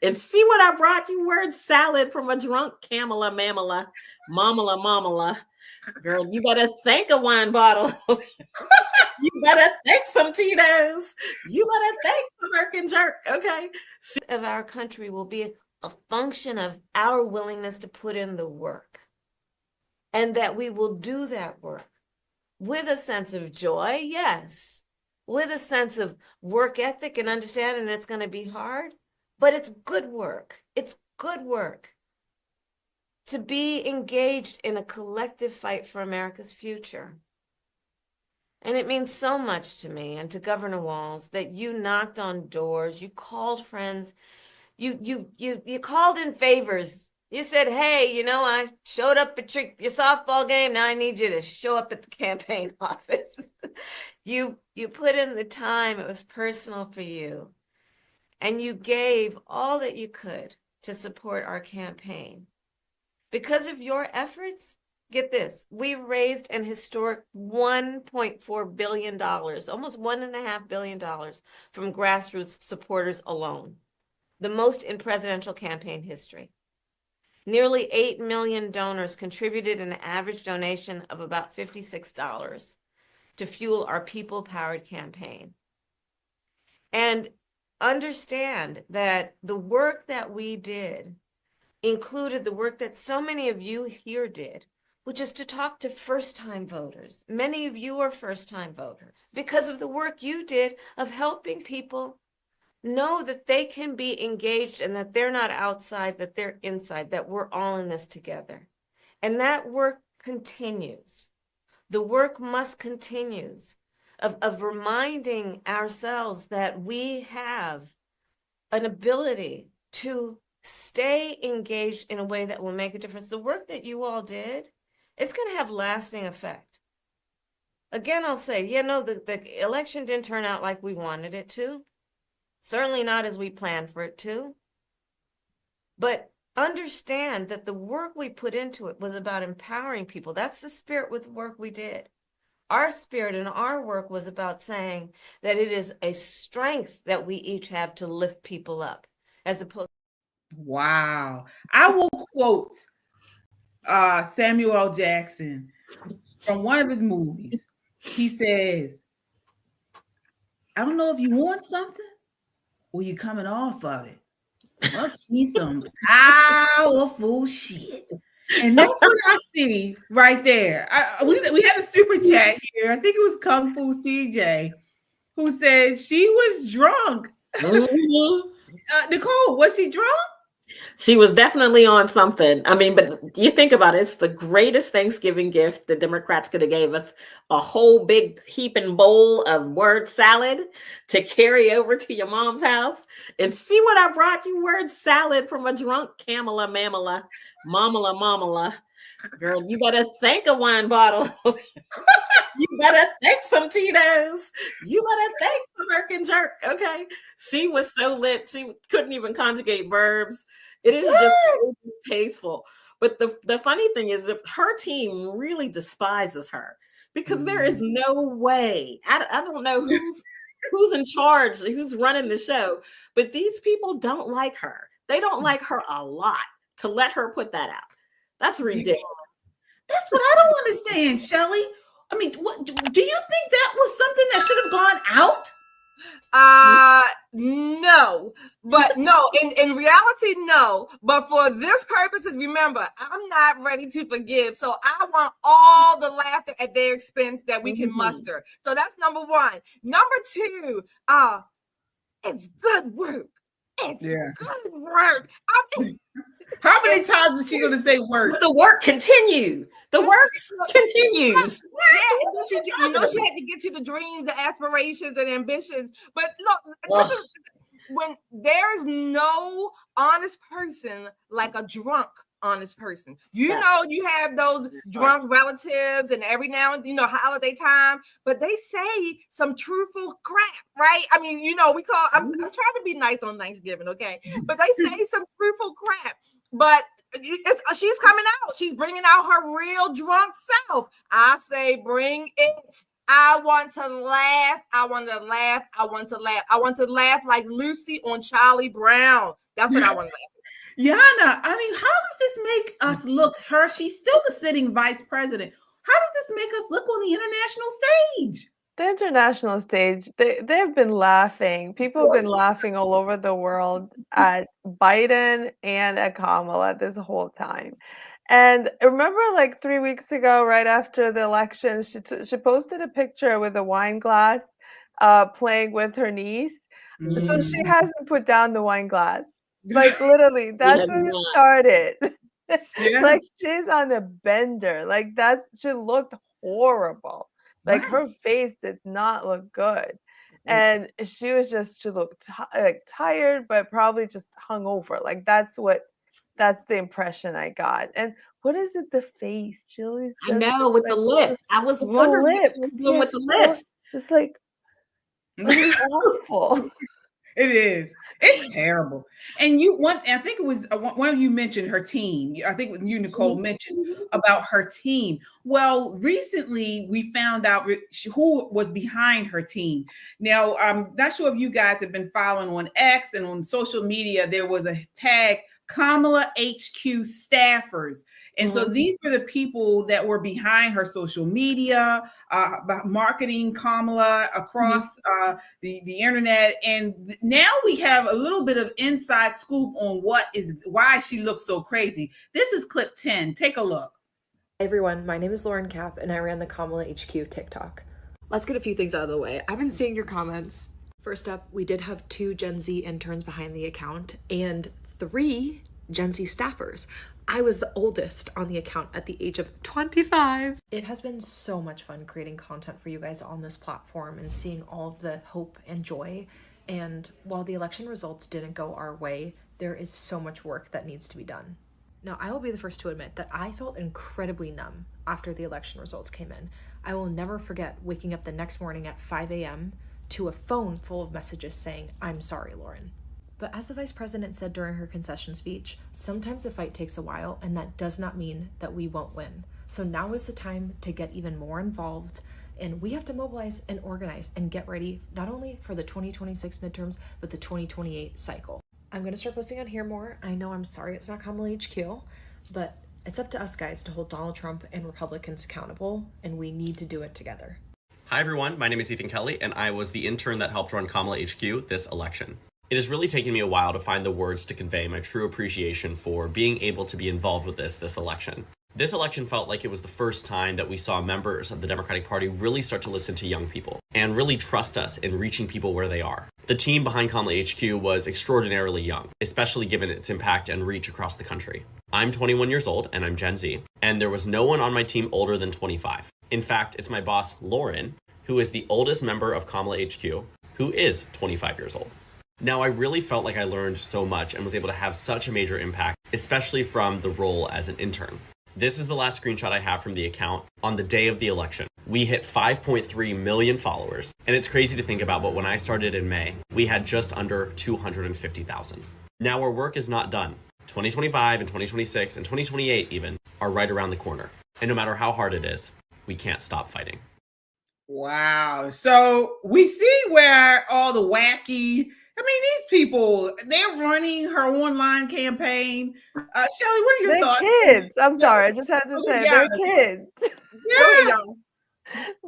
And see what I brought you? Word salad from a drunk Kamala Mamala, Mamala Mamala. Girl, you better thank a wine bottle. You better thank some Tito's. You better thank some Merkin jerk, okay? Of our country will be a function of our willingness to put in the work. And that we will do that work with a sense of joy, yes, with a sense of work ethic and understanding it's going to be hard, but it's good work. It's good work to be engaged in a collective fight for America's future. And it means so much to me and to Governor Walz that you knocked on doors, you called friends, you called in favors. You said, hey, you know, I showed up at your softball game. Now I need you to show up at the campaign office. You put in the time. It was personal for you. And you gave all that you could to support our campaign. Because of your efforts, get this, we raised an historic $1.4 billion, almost $1.5 billion from grassroots supporters alone, the most in presidential campaign history. Nearly 8 million donors contributed an average donation of about $56 to fuel our people-powered campaign. And understand that the work that we did included the work that so many of you here did, which is to talk to first-time voters. Many of you are first-time voters because of the work you did of helping people know that they can be engaged and that they're not outside, that they're inside, that we're all in this together. And that work continues. The work must continue of reminding ourselves that we have an ability to stay engaged in a way that will make a difference. The work that you all did, it's going to have lasting effect. Again, I'll say, the election didn't turn out like we wanted it to. Certainly not as we planned for it to. But understand that the work we put into it was about empowering people. That's the spirit with the work we did. Our spirit and our work was about saying that it is a strength that we each have to lift people up, as opposed. Wow. I will quote Samuel L. Jackson from one of his movies. He says, I don't know if you want something or you're coming off of it. Must be some powerful shit. And that's what I see right there. We had a super chat here. I think it was Kung Fu CJ who said she was drunk. Mm-hmm. Nicole, was she drunk? She was definitely on something. I mean, but you think about it, it's the greatest Thanksgiving gift the Democrats could have gave us, a whole big heaping bowl of word salad to carry over to your mom's house. And see what I brought you? Word salad from a drunk Kamala Mamala, Mamala Mamala. Girl, you better thank a wine bottle. You better thank some Tito's. You better thank some Merkin jerk, okay? She was so lit. She couldn't even conjugate verbs. It is just so distasteful. But the funny thing is that her team really despises her because there is no way. I don't know who's in charge, who's running the show, but these people don't like her. They don't like her a lot to let her put that out. That's ridiculous. That's what I don't understand, Shelley. I mean, what do you think that was something that should have gone out? No, but no, in reality, no. But for this purposes, remember, I'm not ready to forgive. So I want all the laughter at their expense that we can muster. So that's number one. Number two, it's good work. It's good work. How many times is she going to say work? But the work continues. The work continues. Yeah, she had to get you the dreams, the aspirations, and ambitions. But look, when there's no honest person like a drunk honest person. You know, you have those drunk relatives and every now and holiday time, but they say some truthful crap, right? I mean, we call I'm trying to be nice on Thanksgiving, okay? But they say some truthful crap. But she's coming out. She's bringing out her real drunk self. I say, bring it. I want to laugh. I want to laugh. I want to laugh. I want to laugh like Lucy on Charlie Brown. That's what I want to laugh. Yana, I mean, how does this make us look? She's still the sitting vice president. How does this make us look on the international stage? The international stage, they've been laughing. People have been laughing all over the world at Biden and at Kamala this whole time. And remember, like 3 weeks ago, right after the election, she posted a picture with a wine glass playing with her niece. So she hasn't put down the wine glass. Like literally, that's when it started. Yeah. Like she's on a bender. Like she looked horrible. Like her face did not look good. And she looked tired, but probably just hungover. Like that's the impression I got. And what is it? The face. She always I know, with the lip. I was wondering what she was doing with the lips. It's like awful. It is. It's terrible. And I think it was one of you mentioned her team. I think it was you, Nicole, mentioned about her team. Well, recently we found out who was behind her team. Now, I'm not sure if you guys have been following on X and on social media. There was a tag Kamala HQ staffers. And so these were the people that were behind her social media, marketing Kamala across the internet. And now we have a little bit of inside scoop on why she looks so crazy. This is clip 10. Take a look. Hi everyone, my name is Lauren Kapp and I ran the Kamala HQ TikTok. Let's get a few things out of the way. I've been seeing your comments. First up, we did have 2 Gen Z interns behind the account and 3 Gen Z staffers. I was the oldest on the account at the age of 25. It has been so much fun creating content for you guys on this platform and seeing all of the hope and joy. And while the election results didn't go our way, there is so much work that needs to be done. Now, I will be the first to admit that I felt incredibly numb after the election results came in. I will never forget waking up the next morning at 5 a.m. to a phone full of messages saying, "I'm sorry, Lauren." But as the vice president said during her concession speech, sometimes the fight takes a while, and that does not mean that we won't win. So now is the time to get even more involved, and we have to mobilize and organize and get ready, not only for the 2026 midterms, but the 2028 cycle. I'm going to start posting on here more. I know I'm sorry it's not Kamala HQ, but it's up to us guys to hold Donald Trump and Republicans accountable, and we need to do it together. Hi everyone, my name is Ethan Kelly, and I was the intern that helped run Kamala HQ this election. It has really taken me a while to find the words to convey my true appreciation for being able to be involved with this election. This election felt like it was the first time that we saw members of the Democratic Party really start to listen to young people and really trust us in reaching people where they are. The team behind Kamala HQ was extraordinarily young, especially given its impact and reach across the country. I'm 21 years old and I'm Gen Z, and there was no one on my team older than 25. In fact, it's my boss, Lauren, who is the oldest member of Kamala HQ, who is 25 years old. Now, I really felt like I learned so much and was able to have such a major impact, especially from the role as an intern. This is the last screenshot I have from the account on the day of the election. We hit 5.3 million followers, and it's crazy to think about, but when I started in May, we had just under 250,000. Now our work is not done. 2025 and 2026 and 2028 even are right around the corner. And no matter how hard it is, we can't stop fighting. Wow. So we see where all the wacky, these people, they're running her online campaign. Shelly, what are your thoughts? They're kids. I'm sorry. I just had to say they're kids. Yeah.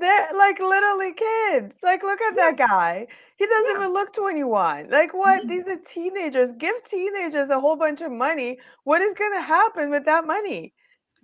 They're like literally kids. Like, look at that guy. He doesn't even look 21. Like, what? These are teenagers. Give teenagers a whole bunch of money. What is going to happen with that money?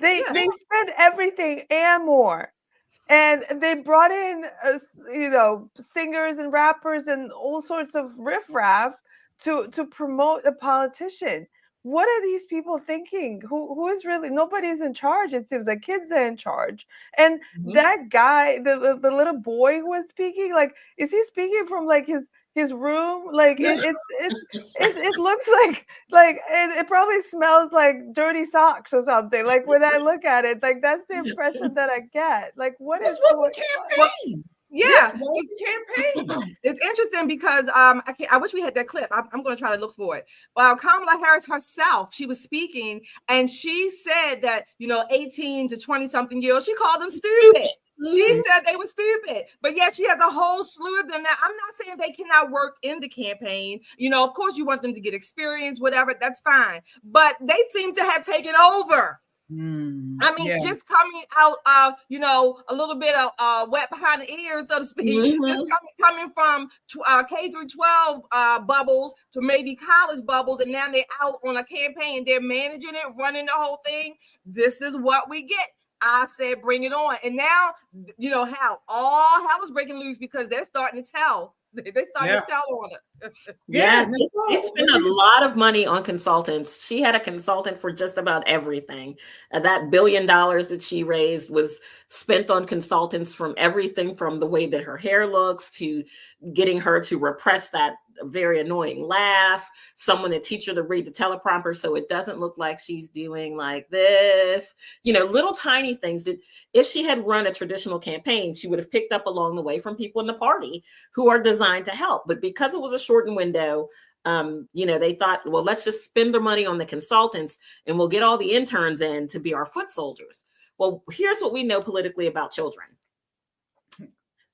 They spend everything and more. And they brought in, singers and rappers and all sorts of riffraff to promote a politician. What are these people thinking? Who is really? Nobody's in charge. It seems like kids are in charge. And that guy, the little boy who was speaking, like, is he speaking from like his room? Like it looks like it probably smells like dirty socks or something. Like when I look at it, like that's the impression that I get. Like what is the campaign? Yeah, it's campaign. It's interesting because I wish we had that clip. I'm going to try to look for it. Well, Kamala Harris herself, she was speaking and she said that 18 to 20 something years, she called them stupid. She said they were stupid, but yet she has a whole slew of them. Now, I'm not saying they cannot work in the campaign. You know, of course, you want them to get experience, whatever, that's fine. But they seem to have taken over. I mean, just coming out of, you know, a little bit of wet behind the ears, so to speak, just coming from K through 12 bubbles to maybe college bubbles, and now they're out on a campaign. They're managing it, running the whole thing. This is what we get. I said, bring it on. And now, you know, all hell is breaking loose because they're starting to tell. They're starting to tell on it. They spent a lot of money on consultants. She had a consultant for just about everything. That $1 billion that she raised was spent on consultants from everything from the way that her hair looks to getting her to repress that very annoying laugh, someone to teach her to read the teleprompter so it doesn't look like she's doing like this, you know, little tiny things that if she had run a traditional campaign, she would have picked up along the way from people in the party who are designed to help. But because it was a shortened window, you know, they thought, well, let's just spend the money on the consultants and we'll get all the interns in to be our foot soldiers. Well, here's what we know politically about children.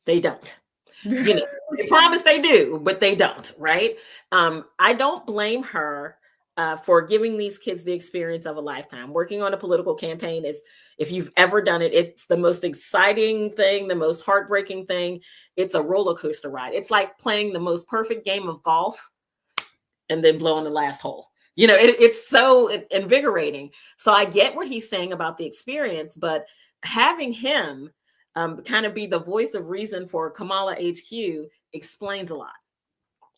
They don't. You know, they promise they do, but they don't, right? I don't blame her for giving these kids the experience of a lifetime. Working on a political campaign is, if you've ever done it, it's the most exciting thing, the most heartbreaking thing. It's a roller coaster ride. It's like playing the most perfect game of golf and then blowing the last hole. You know, it's so invigorating. So I get what he's saying about the experience, but having him kind of be the voice of reason for Kamala HQ explains a lot.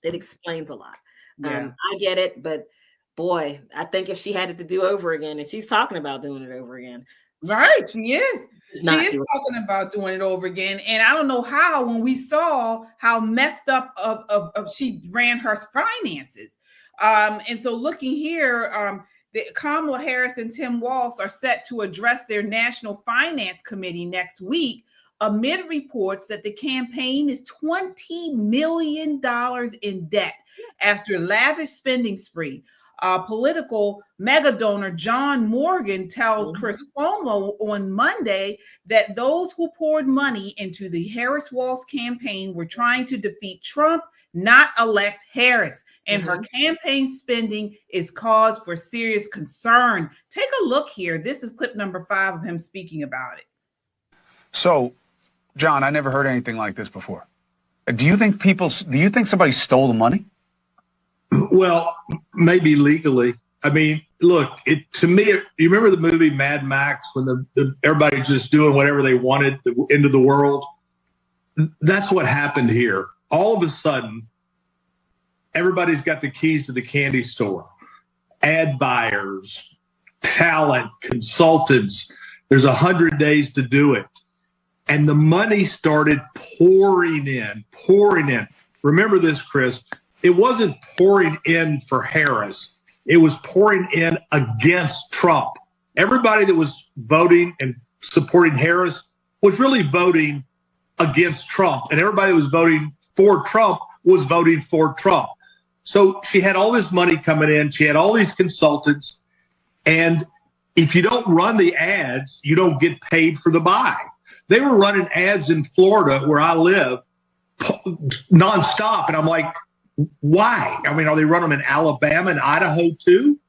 It explains a lot. I get it, but boy, I think if she had it to do over again, and she's talking about doing it over again. Right, she is. She is talking about doing it over again. And I don't know how, when we saw how messed up of she ran her finances. And so looking here, Kamala Harris and Tim Walz are set to address their National Finance Committee next week amid reports that the campaign is $20 million in debt after lavish spending spree. Political mega donor John Morgan tells Chris Cuomo on Monday that those who poured money into the Harris-Walz campaign were trying to defeat Trump, not elect Harris. And her campaign spending is cause for serious concern. Take a look here. This is clip number 5 of him speaking about it. So, John, I never heard anything like this before. Do you think somebody stole the money? Well, maybe legally. I mean, look, to me, you remember the movie Mad Max when everybody's just doing whatever they wanted into the world? That's what happened here. All of a sudden, everybody's got the keys to the candy store. Ad buyers, talent, consultants. There's 100 days to do it. And the money started pouring in. Remember this, Chris. It wasn't pouring in for Harris. It was pouring in against Trump. Everybody that was voting and supporting Harris was really voting against Trump. And everybody that was voting for Trump was voting for Trump. So she had all this money coming in. She had all these consultants. And if you don't run the ads, you don't get paid for the buy. They were running ads in Florida, where I live, nonstop. And I'm like, why? I mean, are they running them in Alabama and Idaho too?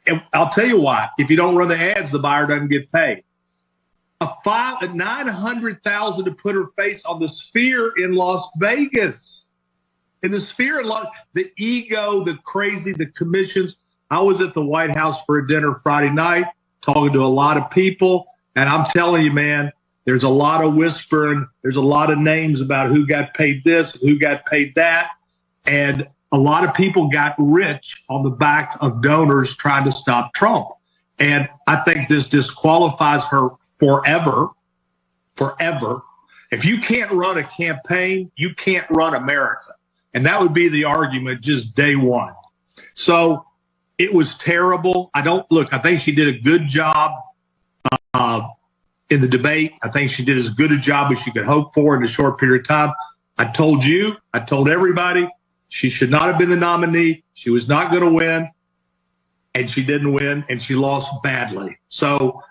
And I'll tell you why. If you don't run the ads, the buyer doesn't get paid. $900,000 to put her face on the Sphere in Las Vegas. In the Sphere, the ego, the crazy, the commissions. I was at the White House for a dinner Friday night, talking to a lot of people, and I'm telling you, man, there's a lot of whispering. There's a lot of names about who got paid this, who got paid that. And a lot of people got rich on the back of donors trying to stop Trump. And I think this disqualifies her forever. If you can't run a campaign, you can't run America. And that would be the argument just day one. So it was terrible. I think she did a good job in the debate. I think she did as good a job as she could hope for in a short period of time. I told everybody, she should not have been the nominee. She was not going to win, and she didn't win, and she lost badly. So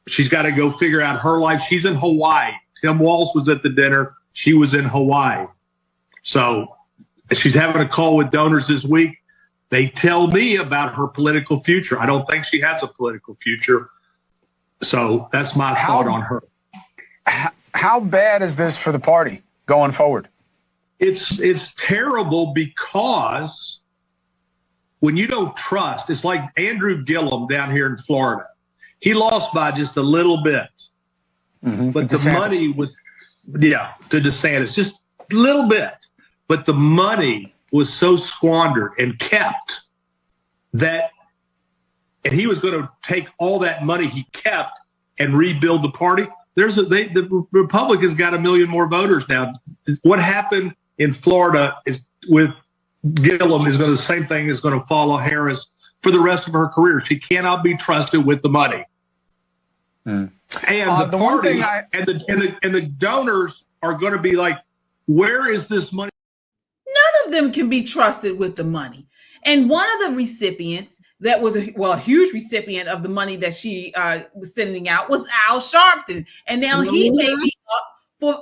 she's got to go figure out her life. She's in Hawaii Tim Walz was at the dinner. She was in Hawaii. So she's having a call with donors this week. They tell me about her political future. I don't think she has a political future. So that's my thought on her. How bad is this for the party going forward? It's terrible because when you don't trust, it's like Andrew Gillum down here in Florida. He lost by just a little bit. But the money was, to DeSantis, just a little bit. But the money was so squandered and kept that, and he was going to take all that money he kept and rebuild the party. The Republicans got 1 million more voters now. What happened in Florida is with Gillum is going to the same thing is going to follow Harris for the rest of her career. She cannot be trusted with the money. And the party and the donors are going to be like, where is this money? None of them can be trusted with the money. And one of the recipients that was a huge recipient of the money that she was sending out was Al Sharpton. And now he may be up for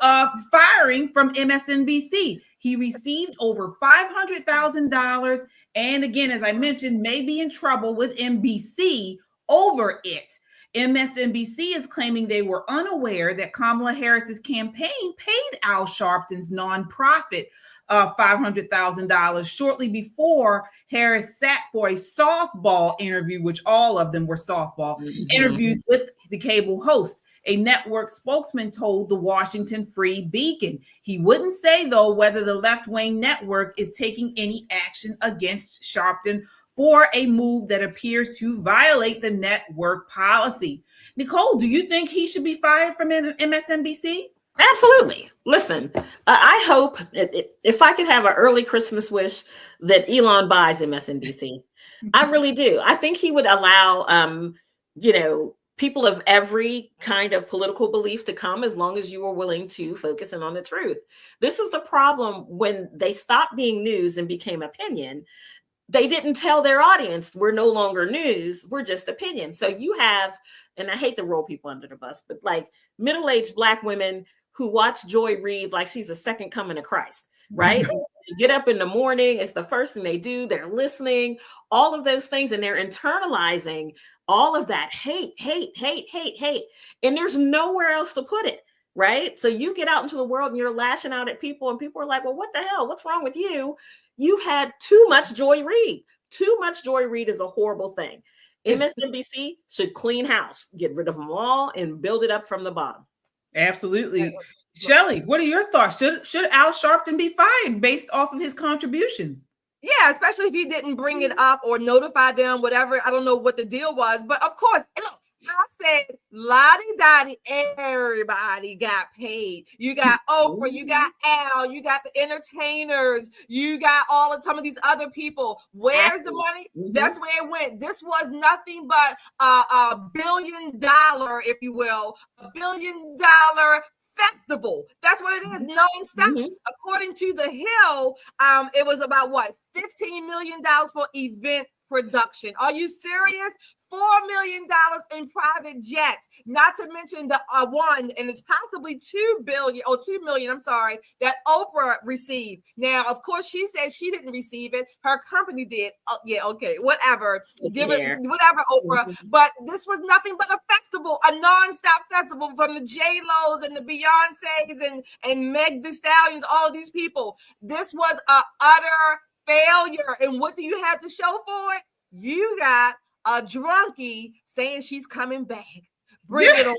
firing from MSNBC. He received over $500,000. And again, as I mentioned, may be in trouble with NBC over it. MSNBC is claiming they were unaware that Kamala Harris's campaign paid Al Sharpton's nonprofit $500,000 shortly before Harris sat for a softball interview, which all of them were softball interviews with the cable host. A network spokesman told the Washington Free Beacon. He wouldn't say, though, whether the left-wing network is taking any action against Sharpton for a move that appears to violate the network policy. Nicole, do you think he should be fired from MSNBC? Absolutely. Listen, I hope if I could have an early Christmas wish that Elon buys MSNBC. I really do. I think he would allow, people of every kind of political belief to come as long as you are willing to focus in on the truth. This is the problem when they stopped being news and became opinion. They didn't tell their audience, we're no longer news, we're just opinion. So you have, and I hate to roll people under the bus, but like middle-aged Black women who watch Joy Reid like she's a second coming of Christ, right? They get up in the morning, it's the first thing they do, they're listening, all of those things, and they're internalizing all of that hate. And there's nowhere else to put it, right? So you get out into the world and you're lashing out at people and people are like, well, what the hell? What's wrong with you? You've had too much Joy Reid. Too much Joy Reid is a horrible thing. MSNBC should clean house, get rid of them all and build it up from the bottom. Absolutely. Shelley, what are your thoughts? Should Al Sharpton be fired based off of his contributions? Yeah, especially if he didn't bring it up or notify them, whatever. I don't know what the deal was. But of course, look, I said, lottie-dottie, everybody got paid. You got Oprah, you got Al, you got the entertainers, you got some of these other people. Where's the money? That's where it went. This was nothing but a $1 billion, if you will, $1 billion festival. That's what it is, nonstop. According to The Hill, it was about $15 million for event production. Are you serious? $4 million in private jets, not to mention the one, and it's possibly $2 million, I'm sorry, that Oprah received. Now, of course, she said she didn't receive it. Her company did. Oh, yeah, okay, whatever. Give it, whatever, Oprah. But this was nothing but a festival, a nonstop festival from the J-Lo's and the Beyoncé's and Meg Thee Stallions, all of these people. This was an utter failure. And what do you have to show for it? You got a drunkie saying she's coming back. Bring it on.